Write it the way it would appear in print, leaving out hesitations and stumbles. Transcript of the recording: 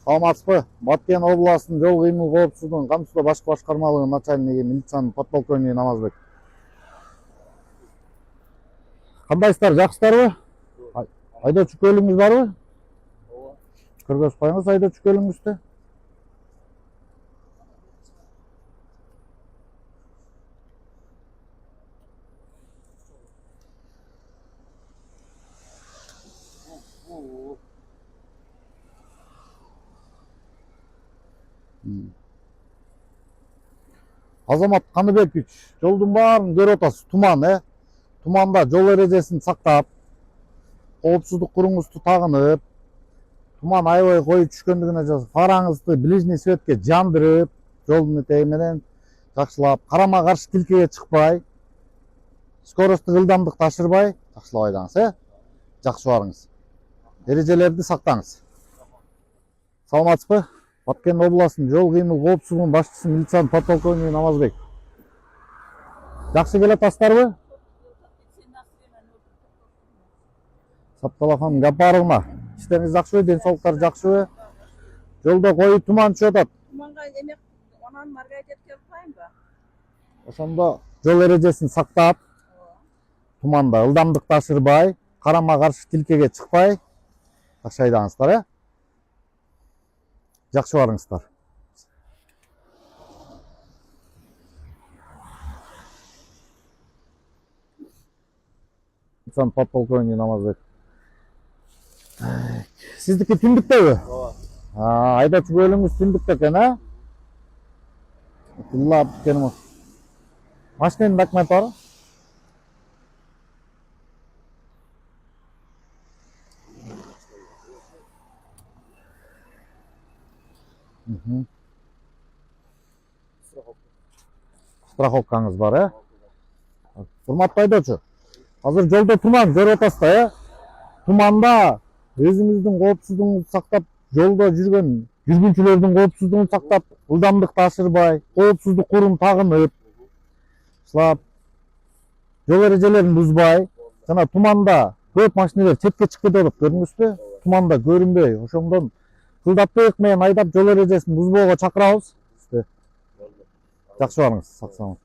Саламатсызбы? Баткен областының жол кыймыл коопсуздугун Камсуда башкы башкармалыгынын начальниги милициянын подполковниги Намазбек. Кандайсыздар, жакшысыздарбы? Айдоочу көлүгүңүз барбы? Ооба. Көргөзүп коюңуз айдоочу көлүгүңүздү. Азамат Каныбекович, жолдун баарын көрүп атасыз. Туман, Туманда жол эрежесин сактап, коопсуздук куруңузду тагынып, туман аябай коюп түшкөндүгүнө жазып, фараңызды ближний светке жандырып, жолдун этеги менен жакшылап, карама каршы тилкеге чыкпай, скоросту ылдамдыкты ашырбай, жакшылап айдаңыз, Жакшы барыңыз. Эрежелерди сактаңыз. Саламатсызбы? Баткен областынын жол кыймыл коопсуздугунун башчысы милициянын подполковниги Намазбек. Жакшы келатасыздарбы? Сапталахан гап барлыгына. Иштериңиз жакшыбы, ден соолуктар жакшыбы? Жолдо коюу туман түшүп атат. Туманга эмек анан маргаret эткип атпаймынбы? Ошондо жол эрежесин сактап, туманда ылдамдыкты ашырбай, карама каршы тилкеге чыкпай, жакшы айдаңыздар, Жакшы барыңыздар. Подполковник Намазбек. Сиздики түндүктөбү? Ооба. Айдоочу көлүгүңүз түндүктө экен, Тиллап кеткеним. Машинанын документи барбы? Страховкаңыз бар, Урматтуу айдоочу, азыр жолдо туман көрүп атасыздар, Туманда өзүңүздүн коопсуздугуңузду сактап, жолдо жүргөн жүргүнчүлөрдүн коопсуздугун сактап, ылдамдыкты ашырбай, коопсуздук курун тагынып, жол эрежелерин бузбай, жана туманда көп машиналар четке чыгып кетип атат, көрдүңүзбү? Туманда көрүнбөй, ошондон кылдаттык менен айдап жол эрежесин бузбоого чакырабыз. Жакшы барыңыз, сак саламат.